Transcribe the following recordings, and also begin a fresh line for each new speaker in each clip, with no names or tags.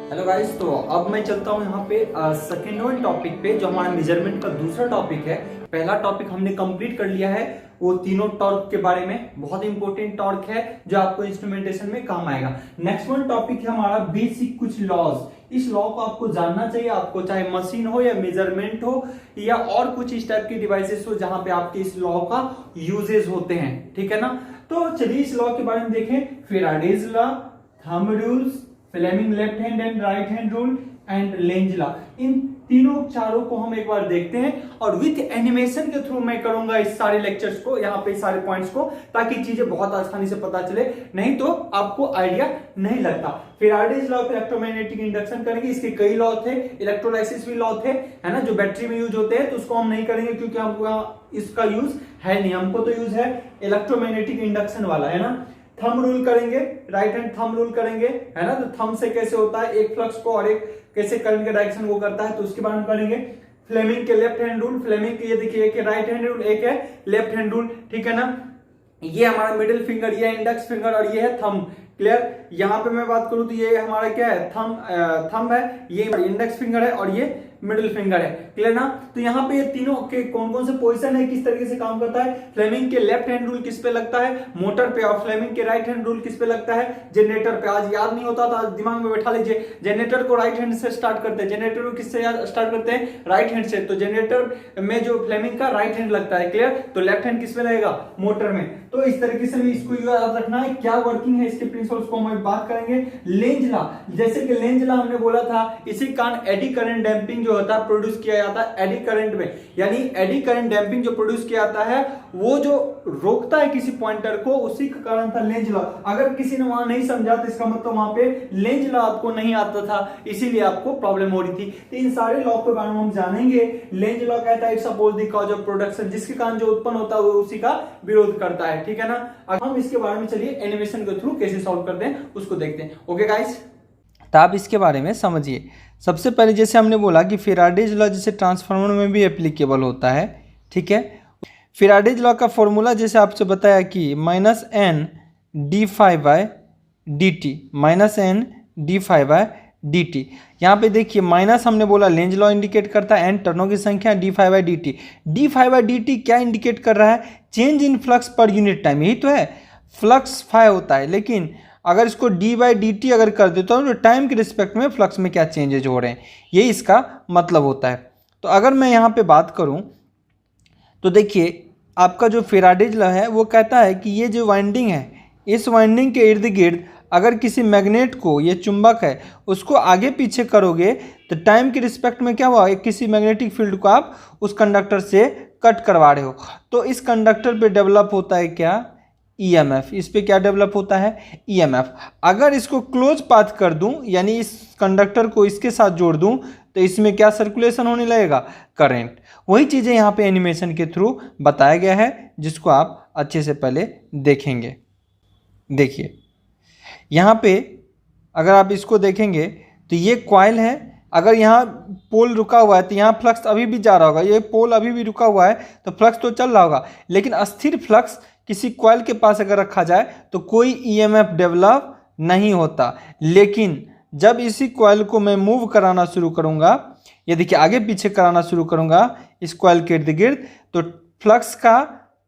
Hello guys, तो अब मैं चलता हूँ यहाँ पे सेकेंड वन टॉपिक पे, जो हमारा मेजरमेंट का दूसरा टॉपिक है। पहला टॉपिक हमने कंप्लीट कर लिया है, वो तीनों टॉर्क के बारे में। बहुत इंपॉर्टेंट टॉर्क है जो आपको इंस्ट्रूमेंटेशन में काम आएगा। नेक्स्ट वन टॉपिक है हमारा बेसिक कुछ लॉज। इस लॉ को आपको जानना चाहिए, आपको चाहे मशीन हो या मेजरमेंट हो या और कुछ इस टाइप की डिवाइसेस हो जहां पे आपके इस लॉ का यूजेस होते हैं। ठीक है ना। तो चलिए इस लॉ के बारे में देखें। Faraday's law, thumb rules, Fleming left hand and right hand rule and Lenz law, इन तीनों चारों को हम एक बार देखते हैं और विथ एनिमेशन के थ्रू मैं करूंगा इस सारे लेक्चर्स को, यहाँ पे सारे पॉइंट्स को, ताकि चीजें बहुत आसानी से पता चले, नहीं तो आपको आइडिया नहीं लगता। Faraday's law of electromagnetic induction करेंगे। इसके कई लॉ थे, इलेक्ट्रोलाइसिस भी लॉ थे, है ना, जो बैटरी में यूज होते हैं, तो उसको हम नहीं करेंगे क्योंकि हमको इसका यूज है नहीं। हमको तो यूज है इलेक्ट्रोमैग्नेटिक इंडक्शन वाला, है ना। थंब रूल करेंगे, राइट हैंड थंब रूल करेंगे, है ना। तो थंब से कैसे होता है एक फ्लक्स को और एक कैसे करंट के डायरेक्शन को करता है, तो उसके बारे में करेंगे। फ्लेमिंग के लेफ्ट हैंड रूल, फ्लेमिंग के ये देखिए, एक है राइट हैंड रूल, एक है लेफ्ट हैंड रूल। ठीक है ना। ये हमारा मिडिल फिंगर, ये इंडेक्स फिंगर और ये है थंब। क्लियर। यहां पे मैं बात करूं तो ये हमारा क्या है, थंब है, ये इंडेक्स फिंगर है और ये मिडिल फिंगर है। क्लियर ना। तो यहाँ पे ये तीनों के कौन कौन से पोजीशन है, किस तरीके से काम करता है। फ्लेमिंग के लेफ्ट हैंड रूल किस पे लगता है, मोटर पे, और फ्लेमिंग के राइट हैंड रूल किस पे लगता है, जनरेटर पे। आज याद नहीं होता तो आज दिमाग में बैठा लीजिए। जनरेटर को राइट हैंड से स्टार्ट करते हैं, जनरेटर को किससे स्टार्ट करते हैं, राइट हैंड से। तो जनरेटर में जो फ्लेमिंग का राइट हैंड लगता है, क्लियर। तो लेफ्ट हैंड किस पे लगेगा, मोटर में। तो इस तरीके से इसको याद रखना है, क्या वर्किंग है इसके प्रिंसिपल्स को हम बात करेंगे। लेंज लॉ, जैसे कि लेंज लॉ हमने बोला था, इसी कारण एडी करंट डैंपिंग जो होता है प्रोड्यूस किया जाता है एडी करंट में। यानी एडी करंट डैंपिंग जो प्रोड्यूस किया जाता है, वो जो रोकता है किसी पॉइंटर को, उसी का कारण था लेंज लॉ। अगर किसी ने वहां नहीं समझा तो इसका मतलब वहां पे लेंज लॉ आपको नहीं आता था, इसीलिए आपको प्रॉब्लम हो रही थी। तो इन सारे लॉ के बारे में हम जानेंगे। लेंज लॉ कहता है it's oppose the cause of production, जिसके कारण जो उत्पन्न होता है वो उसी का विरोध करता है। ठीक है ना। अब हम इसके बारे में चलिए एनिमेशन के थ्रू कैसे सॉल्व करते हैं उसको देखते हैं। ओके गाइस,
तो आप इसके बारे में समझिए। सबसे पहले जैसे हमने बोला कि फैराडेज लॉ जैसे ट्रांसफार्मर में भी एप्लीकेबल होता है। ठीक है। फैराडेज लॉ का फॉर्मूला जैसे आपसे बताया कि minus N D five by D T, minus N D five by D T. यहाँ पे देखिए माइनस हमने बोला लेंज लॉ इंडिकेट करता है, एन टर्नों की संख्या, D five by D T. D five by D T क्या इंडिकेट कर रहा है, change in flux per unit time. यही तो है, फ्लक्स फाइव होता है, लेकिन अगर इसको डी बाई डी टी अगर कर देता हूँ तो टाइम के रिस्पेक्ट में फ्लक्स में क्या चेंजेज हो रहे हैं, यही इसका मतलब होता है। तो अगर मैं यहाँ पे बात करूँ तो देखिए आपका जो फैराडेज लॉ है वो कहता है कि ये जो वाइंडिंग है, इस वाइंडिंग के इर्द गिर्द अगर किसी मैग्नेट को, ये चुंबक है, उसको आगे पीछे करोगे तो टाइम के रिस्पेक्ट में क्या हुआ, किसी मैग्नेटिक फील्ड को आप उस कंडक्टर से कट करवा रहे हो। तो इस कंडक्टर पे डेवलप होता है क्या, ईएमएफ। इस पे क्या डेवलप होता है, ईएमएफ। अगर इसको क्लोज पाथ कर दूं, यानी इस कंडक्टर को इसके साथ जोड़ दूं, तो इसमें क्या सर्कुलेशन होने लगेगा, करंट। वही चीज़ें यहाँ पे एनिमेशन के थ्रू बताया गया है, जिसको आप अच्छे से पहले देखेंगे। देखिए यहाँ पे अगर आप इसको देखेंगे तो ये कॉइल है, अगर यहाँ पोल रुका हुआ है तो यहाँ फ्लक्स अभी भी जा रहा होगा, ये पोल अभी भी रुका हुआ है तो फ्लक्स तो चल रहा होगा। लेकिन अस्थिर फ्लक्स किसी कॉइल के पास अगर रखा जाए तो कोई ईएमएफ डेवलप नहीं होता। लेकिन जब इसी कॉइल को मैं मूव कराना शुरू करूँगा, ये देखिए आगे पीछे कराना शुरू करूँगा इस कॉइल के इर्द गिर्द, तो फ्लक्स का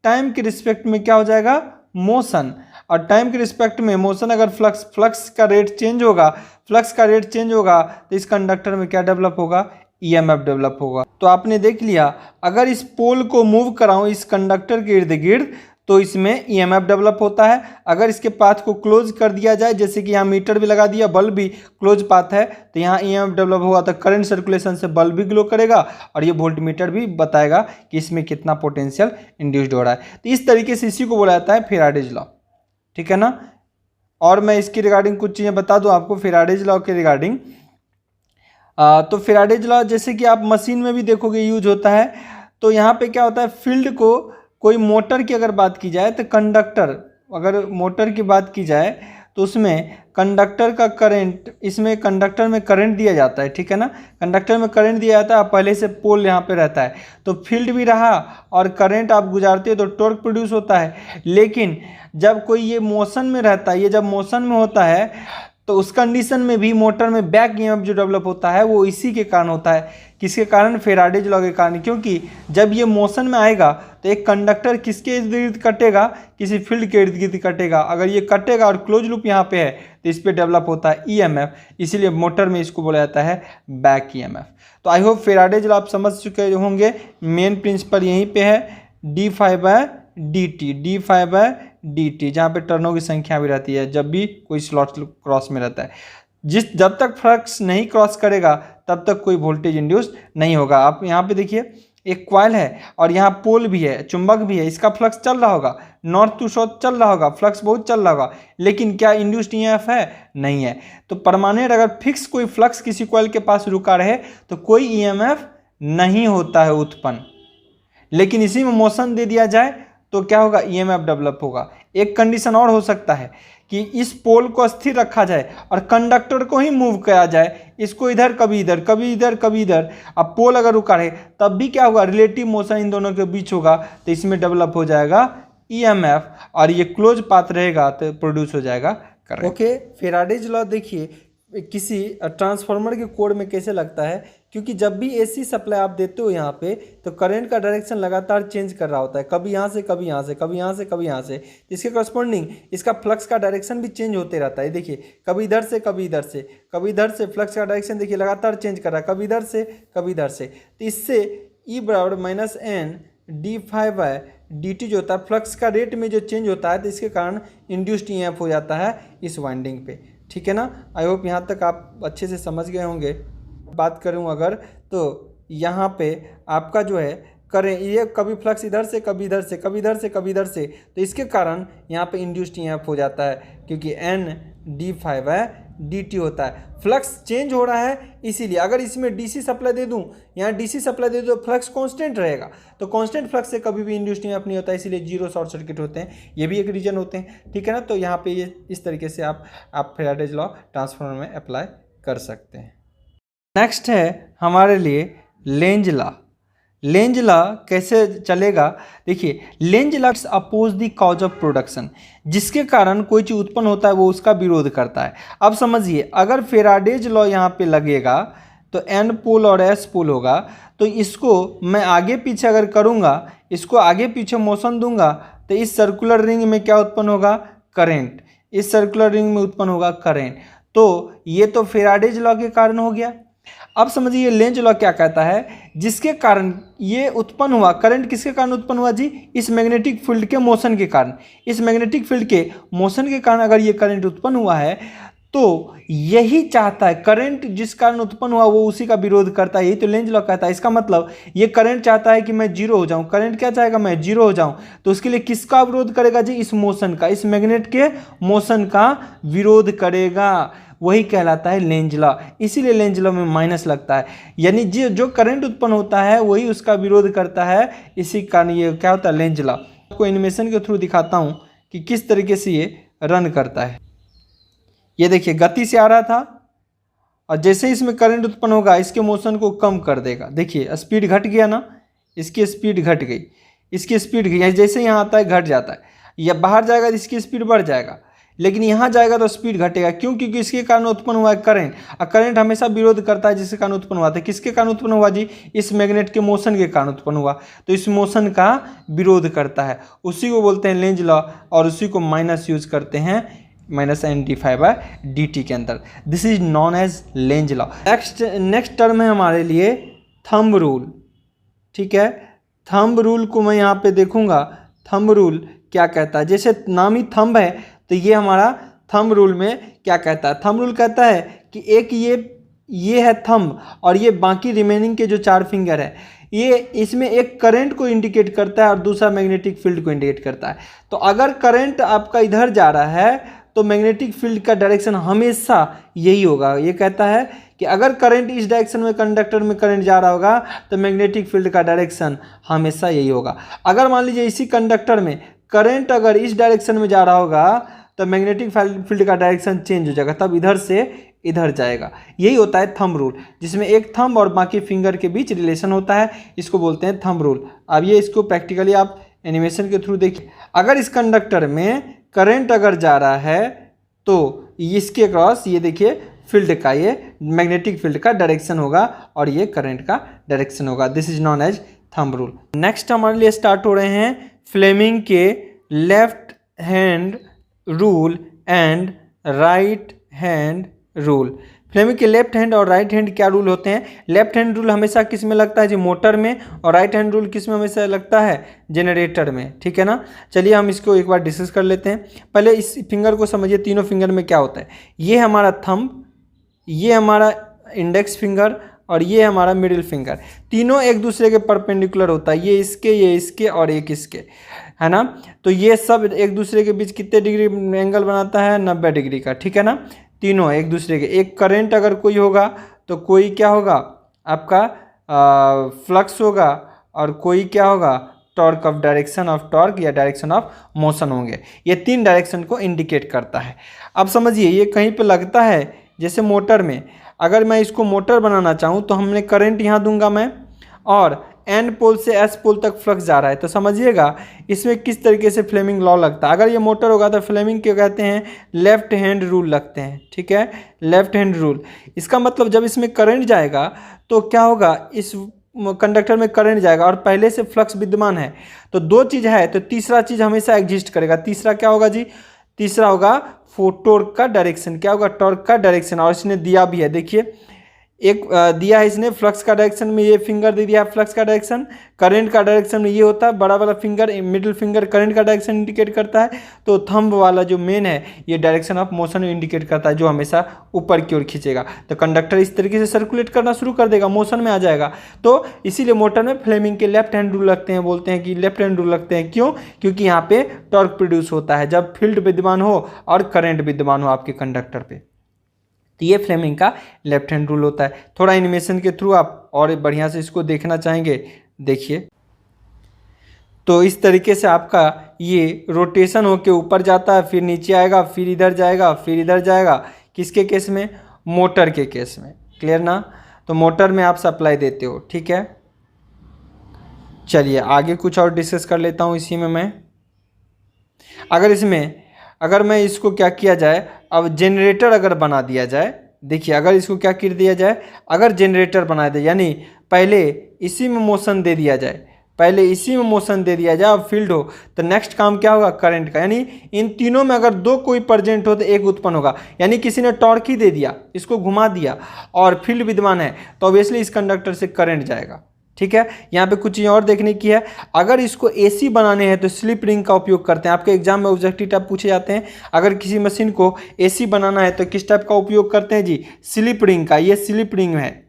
टाइम के रिस्पेक्ट में क्या हो जाएगा, मोशन। और टाइम के रिस्पेक्ट में मोशन, अगर फ्लक्स का रेट चेंज होगा, फ्लक्स का रेट चेंज होगा तो इस कंडक्टर में क्या डेवलप होगा, ईएमएफ डेवलप होगा। तो आपने देख लिया, अगर इस पोल को मूव कराऊं इस कंडक्टर के इर्द गिर्द तो इसमें ईएमएफ डेवलप होता है। अगर इसके पाथ को क्लोज कर दिया जाए, जैसे कि यहाँ मीटर भी लगा दिया, बल्ब भी क्लोज पाथ है, तो यहाँ ईएमएफ डेवलप होगा, तो करंट सर्कुलेशन से बल्ब भी ग्लो करेगा और ये वोल्टमीटर भी बताएगा कि इसमें कितना पोटेंशियल इंड्यूस्ड हो रहा है। तो इस तरीके से इसी को बोला जाता है फैराडेज लॉ। ठीक है ना। और मैं इसकी रिगार्डिंग कुछ चीज़ें बता दूं आपको फैराडेज लॉ के रिगार्डिंग। तो फैराडेज लॉ जैसे कि आप मशीन में भी देखोगे यूज होता है। तो यहाँ पे क्या होता है, फील्ड को, कोई मोटर की अगर बात की जाए तो कंडक्टर, अगर मोटर की बात की जाए तो उसमें कंडक्टर का करंट, इसमें कंडक्टर में करंट दिया जाता है। ठीक है ना। कंडक्टर में करंट दिया जाता है, पहले से पोल यहाँ पे रहता है, तो फील्ड भी रहा और करंट आप गुजारते हो तो टॉर्क प्रोड्यूस होता है। लेकिन जब कोई ये मोशन में रहता है, ये जब मोशन में होता है तो उस कंडीशन में भी मोटर में बैक ईएमएफ जो डेवलप होता है वो इसी के कारण होता है। किसके कारण? फेराडेज लॉ के कारण। क्योंकि जब ये मोशन में आएगा तो एक कंडक्टर किसके इर्द गिर्द कटेगा? किसी फील्ड के इर्द गिर्द कटेगा। अगर ये कटेगा और क्लोज लूप यहाँ पे है तो इस पर डेवलप होता है ईएमएफ, इसीलिए मोटर में इसको बोला जाता है बैक ईएमएफ। तो आई होप फेराडेज लॉ आप समझ चुके होंगे। मेन प्रिंसिपल यहीं पे है, D phi by D T, जहाँ पे टर्नों की संख्या भी रहती है जब भी कोई स्लॉट क्रॉस में रहता है। जब तक फ्लक्स नहीं क्रॉस करेगा तब तक कोई वोल्टेज इंड्यूस नहीं होगा। आप यहाँ पे देखिए एक कॉइल है और यहाँ पोल भी है, चुंबक भी है, इसका फ्लक्स चल रहा होगा, नॉर्थ टू साउथ चल रहा होगा, फ्लक्स बहुत चल रहा होगा, लेकिन क्या इंड्यूस्ड ईएमएफ है? नहीं है। तो परमानेंट अगर फिक्स कोई फ्लक्स किसी कॉइल के पास रुका रहे तो कोई ईएमएफ नहीं होता है उत्पन्न। लेकिन इसी में मोशन दे दिया जाए तो क्या होगा? ईएमएफ डेवलप होगा। एक कंडीशन और हो सकता है कि इस पोल को स्थिर रखा जाए और कंडक्टर को ही मूव किया जाए, इसको इधर कभी इधर कभी इधर कभी इधर। अब पोल अगर रुका रहे तब भी क्या होगा? रिलेटिव मोशन इन दोनों के बीच होगा, तो इसमें डेवलप हो जाएगा ईएमएफ, और ये क्लोज पाथ रहेगा तो प्रोड्यूस हो जाएगा करंट। ओके, फेराडेज लॉ देखिए किसी ट्रांसफार्मर के कोर में कैसे लगता है, क्योंकि जब भी एसी सप्लाई आप देते हो यहाँ पे तो करंट का डायरेक्शन लगातार चेंज कर रहा होता है, कभी यहाँ से कभी यहाँ से, कभी यहाँ से कभी यहाँ से। इसके करस्पॉन्डिंग इसका फ्लक्स का डायरेक्शन भी चेंज होते रहता है। देखिए कभी इधर से कभी इधर से, कभी इधर से, फ्लक्स का डायरेक्शन देखिए लगातार चेंज कर रहा है, कभी इधर से कभी इधर से। तो इससे ई बराबर minus N D phi by D T जो होता है, फ्लक्स का रेट में जो चेंज होता है तो इसके कारण इंड्यूस्ड ईएमएफ हो जाता है इस वाइंडिंग पे। ठीक है ना? आई होप यहाँ तक आप अच्छे से समझ गए होंगे। बात करूँ अगर तो यहाँ पे आपका जो है करें ये कभी फ्लक्स इधर से कभी इधर से, कभी इधर से कभी इधर से, तो इसके कारण यहाँ पे इंड्यूस्ड ईएमएफ हो जाता है, क्योंकि N D phi by D T होता है। फ्लक्स चेंज हो रहा है, इसीलिए अगर इसमें डीसी सप्लाई दे दूं, यहाँ डीसी सप्लाई दे दूं तो फ्लक्स कांस्टेंट रहेगा, तो कांस्टेंट फ्लक्स से कभी भी इंड्यूस्ड ईएमएफ नहीं होता, इसीलिए जीरो शॉर्ट सर्किट होते हैं। ये भी एक रीजन होते हैं। ठीक है ना? तो यहाँ पे ये इस तरीके से आप फेराडेज लॉ ट्रांसफार्मर में अप्लाई कर सकते हैं। नेक्स्ट है हमारे लिए लेंज लॉ। लेंज लॉ कैसे चलेगा? देखिए Lenz law oppose the cause of production, जिसके कारण कोई चीज़ उत्पन्न होता है वो उसका विरोध करता है। अब समझिए अगर फेराडेज लॉ यहाँ पे लगेगा तो एन पोल और एस पोल होगा, तो इसको मैं आगे पीछे अगर करूँगा, इसको आगे पीछे मोशन दूंगा तो इस सर्कुलर रिंग में क्या उत्पन्न होगा? करंट। इस सर्कुलर रिंग में उत्पन्न होगा करंट। तो ये तो फेराडेज लॉ के कारण हो गया। अब समझिए लेंज लॉ क्या कहता है, जिसके कारण ये उत्पन्न हुआ करंट, किसके कारण उत्पन्न हुआ जी? इस मैग्नेटिक फील्ड के मोशन के कारण। इस मैग्नेटिक फील्ड के मोशन के कारण अगर ये करंट उत्पन्न हुआ है तो यही चाहता है, करंट जिस कारण उत्पन्न हुआ वो उसी का विरोध करता है। यही तो लेंज लॉ कहता है। इसका मतलब ये करंट चाहता है कि मैं जीरो हो जाऊं, करंट क्या चाहेगा? मैं जीरो हो जाऊं। तो उसके लिए किसका विरोध करेगा जी? इस मोशन का, इस मैग्नेट के मोशन का विरोध करेगा। वही कहलाता है लेंज लॉ। इसीलिए लेंज लॉ में माइनस लगता है, यानी जो करंट उत्पन्न होता है वही उसका विरोध करता है। इसी कारण ये क्या होता है? Lenz law. आपको एनिमेशन के थ्रू दिखाता हूँ कि किस तरीके से ये रन करता है। ये देखिए गति से आ रहा था और जैसे इसमें करंट उत्पन्न होगा इसके मोशन को कम कर देगा। देखिए स्पीड घट गया ना, इसकी स्पीड घट गई, इसकी स्पीड गई, जैसे यहाँ आता है घट जाता है, या बाहर जाएगा तो इसकी स्पीड बढ़ जाएगा, लेकिन यहाँ जाएगा तो स्पीड घटेगा। क्यों? क्योंकि इसके कारण उत्पन्न हुआ है करंट, और करंट हमेशा विरोध करता है जिसके कारण उत्पन्न हुआ था। किसके कारण उत्पन्न हुआ जी? इस मैग्नेट के मोशन के कारण उत्पन्न हुआ, तो इस मोशन का विरोध करता है। उसी को बोलते हैं लेंज लॉ, और उसी को माइनस यूज करते हैं minus N D phi by D T के अंदर। This is known as Lenz law. Next term है हमारे लिए थंब रूल। ठीक है, थंब रूल को मैं यहाँ पे देखूंगा। थंब रूल क्या कहता है? जैसे नाम ही थंब है तो ये हमारा थंब रूल में क्या कहता है? थंब रूल कहता है कि एक ये है थंब, और ये बाकी रिमेनिंग के जो 4 फिंगर है ये इसमें एक करंट को इंडिकेट करता है और दूसरा मैग्नेटिक फील्ड को इंडिकेट करता है। तो अगर करंट आपका इधर जा रहा है तो मैग्नेटिक फील्ड का डायरेक्शन हमेशा यही होगा। ये कहता है कि अगर करंट इस डायरेक्शन में, कंडक्टर में करंट जा रहा होगा तो मैग्नेटिक फील्ड का डायरेक्शन हमेशा यही होगा। अगर मान लीजिए इसी कंडक्टर में करंट अगर इस डायरेक्शन में जा रहा होगा तो मैग्नेटिक फील्ड का डायरेक्शन चेंज हो जाएगा, तब इधर से इधर जाएगा। यही होता है थंब रूल, जिसमें एक थंब और बाकी फिंगर के बीच रिलेशन होता है। इसको बोलते हैं थंब रूल। अब ये इसको प्रैक्टिकली आप एनिमेशन के थ्रू देखिए। अगर इस कंडक्टर में करंट अगर जा रहा है तो इसके क्रॉस ये देखिए फील्ड का, ये मैग्नेटिक फील्ड का डायरेक्शन होगा और ये करंट का डायरेक्शन होगा। This is known as thumb rule. Next हमारे लिए स्टार्ट हो रहे हैं फ्लेमिंग के left hand rule and right hand rule. Fleming के लेफ्ट हैंड और राइट हैंड क्या रूल होते हैं? लेफ्ट हैंड रूल हमेशा किस में लगता है जी? मोटर में। और राइट हैंड रूल किस में हमेशा लगता है? जनरेटर में, ठीक है ना। चलिए हम इसको एक बार डिस्कस कर लेते हैं। पहले इस फिंगर को समझिए, तीनों फिंगर में क्या होता है। ये हमारा थंब, ये हमारा इंडेक्स फिंगर और ये हमारा मिडिल फिंगर, तीनों एक दूसरे के परपेंडिकुलर होता है। ये इसके और एक इसके, है ना। तो ये सब एक दूसरे के बीच कितने डिग्री एंगल बनाता है? 90 डिग्री का, ठीक है ना। तीनों एक दूसरे के, एक करंट अगर कोई होगा तो कोई क्या होगा आपका फ्लक्स होगा और कोई क्या होगा torque of direction of torque या डायरेक्शन ऑफ मोशन होंगे। ये तीन डायरेक्शन को इंडिकेट करता है। अब समझिए ये कहीं पे लगता है जैसे मोटर में, अगर मैं इसको मोटर बनाना चाहूँ तो हमने करंट यहाँ दूंगा मैं, और एन पोल से एस पोल तक फ्लक्स जा रहा है। तो समझिएगा इसमें किस तरीके से फ्लेमिंग लॉ लगता है। अगर ये मोटर होगा तो फ्लेमिंग क्या कहते हैं? लेफ्ट हैंड रूल लगते हैं, ठीक है, लेफ्ट हैंड रूल। इसका मतलब जब इसमें करंट जाएगा तो क्या होगा, इस कंडक्टर में करंट जाएगा और पहले से फ्लक्स विद्यमान है, तो दो चीज़ है, तो तीसरा चीज़ हमेशा एग्जिस्ट करेगा। तीसरा क्या होगा जी? तीसरा होगा टॉर्क का डायरेक्शन। क्या होगा? टॉर्क का डायरेक्शन। और इसने दिया भी है, देखिए एक दिया है इसने फ्लक्स का डायरेक्शन में, ये फिंगर दे दिया फ्लक्स का डायरेक्शन। करंट का डायरेक्शन में ये होता है, बड़ा वाला फिंगर मिडिल फिंगर करंट का डायरेक्शन इंडिकेट करता है। तो थंब वाला जो मेन है ये डायरेक्शन ऑफ मोशन इंडिकेट करता है, जो हमेशा ऊपर की ओर खींचेगा। तो कंडक्टर इस तरीके से सर्कुलेट करना शुरू कर देगा, मोशन में आ जाएगा। तो इसीलिए मोटर में फ्लेमिंग के लेफ्ट हैंड रूल लगते हैं, बोलते हैं कि लेफ्ट हैंड रूल लगते हैं। क्यों? क्योंकि यहाँ पे टॉर्क प्रोड्यूस होता है जब फील्ड विद्यमान हो और करंट विद्यमान हो आपके कंडक्टर पे। तो ये फ्लेमिंग का लेफ्ट हैंड रूल होता है। थोड़ा एनिमेशन के थ्रू आप और बढ़िया से इसको देखना चाहेंगे, देखिए। तो इस तरीके से आपका ये रोटेशन होके ऊपर जाता है, फिर नीचे आएगा, फिर इधर जाएगा, फिर इधर जाएगा। किसके केस में? मोटर के केस में। क्लियर ना? तो मोटर में आप सप्लाई देते हो, ठीक है। चलिए आगे कुछ और डिस्कस कर लेता हूँ इसी में मैं। अगर मैं इसको क्या किया जाए, अब जनरेटर अगर बना दिया जाए, देखिए अगर इसको क्या कर दिया जाए, अगर जनरेटर बना दिया, यानी पहले इसी में मोशन दे दिया जाए, पहले इसी में मोशन दे दिया जाए, अब फील्ड हो, तो नेक्स्ट काम क्या होगा? करंट का। यानी इन तीनों में अगर दो कोई प्रेजेंट हो तो एक उत्पन्न होगा। यानी किसी ने टॉर्क ही दे दिया, इसको घुमा दिया और फील्ड विद्यमान है, तो ऑब्वियसली इस कंडक्टर से करंट जाएगा, ठीक है। यहाँ पे कुछ चीज़ और देखने की है। अगर इसको एसी बनाने हैं तो स्लिप रिंग का उपयोग करते हैं। आपके एग्जाम में ऑब्जेक्टिव टाइप पूछे जाते हैं, अगर किसी मशीन को एसी बनाना है तो किस टाइप का उपयोग करते हैं जी? स्लिप रिंग का। ये स्लिप रिंग है,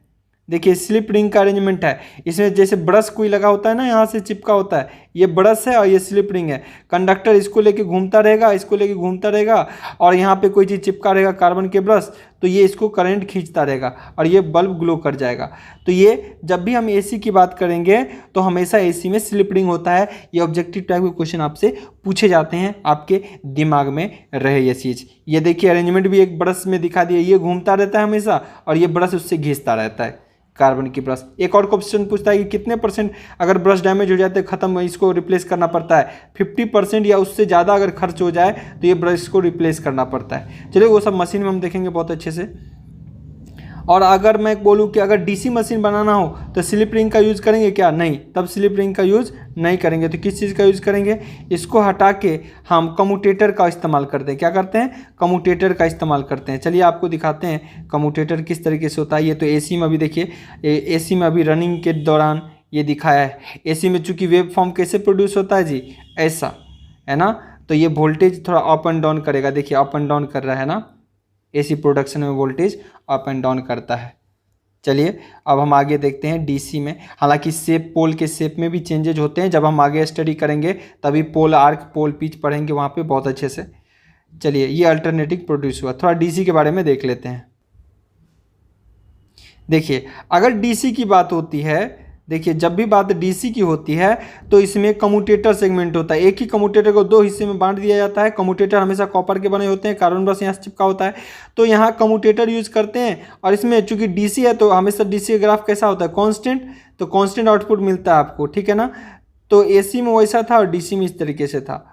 देखिए स्लिप रिंग का अरेंजमेंट है। इसमें जैसे ब्रश कोई लगा होता है ना, यहाँ से चिपका होता है, ये ब्रश है और ये स्लिप रिंग है। कंडक्टर इसको लेके घूमता रहेगा, इसको लेके घूमता रहेगा, और यहाँ पे कोई चीज़ चिपका रहेगा कार्बन के ब्रश, तो ये इसको करंट खींचता रहेगा और ये बल्ब ग्लो कर जाएगा। तो ये जब भी हम एसी की बात करेंगे तो हमेशा एसी में स्लिप रिंग होता है। ये ऑब्जेक्टिव टाइप के क्वेश्चन आपसे पूछे जाते हैं, आपके दिमाग में रहे ये चीज़। ये देखिए अरेंजमेंट भी एक ब्रश में दिखा दिया, ये घूमता रहता है हमेशा और ये ब्रश उससे घिसता रहता है, कार्बन की ब्रश। एक और क्वेश्चन पूछता है कि कितने परसेंट अगर ब्रश डैमेज हो जाते हैं, खत्म, इसको रिप्लेस करना पड़ता है। 50% या उससे ज़्यादा अगर खर्च हो जाए तो ये ब्रश को रिप्लेस करना पड़ता है। चलिए वो सब मशीन में हम देखेंगे बहुत अच्छे से। और अगर मैं बोलूँ कि अगर डीसी मशीन बनाना हो तो स्लिप रिंग का यूज़ करेंगे क्या? नहीं, तब स्लिप रिंग का यूज़ नहीं करेंगे। तो किस चीज़ का यूज़ करेंगे? इसको हटा के हम कम्यूटेटर का इस्तेमाल करते हैं। क्या करते हैं? कम्यूटेटर का इस्तेमाल करते हैं। चलिए आपको दिखाते हैं कम्यूटेटर किस तरीके से होता है। ये तो एसी में अभी देखिए, एसी में अभी रनिंग के दौरान ये दिखाया है। एसी में चूँकि वेव फॉर्म कैसे प्रोड्यूस होता है जी? ऐसा, है ना। तो ये वोल्टेज थोड़ा अप एंड डाउन करेगा, देखिए अप एंड डाउन कर रहा है ना। एसी प्रोडक्शन में वोल्टेज अप एंड डाउन करता है। चलिए अब हम आगे देखते हैं डीसी में। हालांकि शेप, पोल के शेप में भी चेंजेज होते हैं, जब हम आगे स्टडी करेंगे तभी पोल आर्क, पोल पिच पढ़ेंगे वहाँ पे बहुत अच्छे से। चलिए ये अल्टरनेटिव प्रोड्यूस हुआ, थोड़ा डीसी के बारे में देख लेते हैं। देखिए अगर डीसी की बात होती है, देखिए जब भी बात डीसी की होती है तो इसमें कम्यूटेटर सेगमेंट होता है। एक ही कम्यूटेटर को दो हिस्से में बांट दिया जाता है। कम्यूटेटर हमेशा कॉपर के बने होते हैं, कार्बन ब्रश यहाँ से चिपका होता है, तो यहाँ कम्यूटेटर यूज करते हैं। और इसमें चूंकि डीसी है तो हमेशा डीसी का ग्राफ कैसा होता है? कांस्टेंट, तो कांस्टेंट आउटपुट मिलता है आपको, ठीक है ना। तो एसी में वैसा था और डीसी में इस तरीके से था।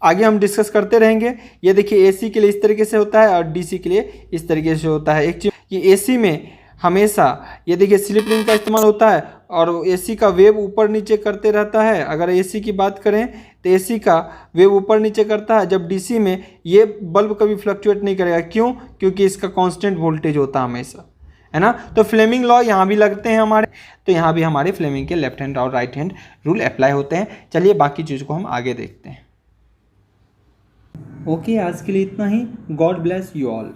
आगे हम डिस्कस करते रहेंगे। ये देखिए एसी के लिए इस तरीके से होता है और डीसी के लिए इस तरीके से होता है। एक चीज कि एसी में हमेशा ये देखिए स्लिप रिंग का इस्तेमाल होता है और एसी का वेव ऊपर नीचे करते रहता है। अगर एसी की बात करें तो एसी का वेव ऊपर नीचे करता है, जब डीसी में ये बल्ब कभी फ्लक्चुएट नहीं करेगा। क्यों? क्योंकि इसका कांस्टेंट वोल्टेज होता है हमेशा, है ना। तो फ्लेमिंग लॉ यहाँ भी लगते हैं हमारे, तो यहाँ भी हमारे फ्लेमिंग के लेफ्ट हैंड और राइट हैंड रूल अप्लाई होते हैं। चलिए बाकी चीज़ को हम आगे देखते हैं।
ओके, आज के लिए इतना ही। God bless you all.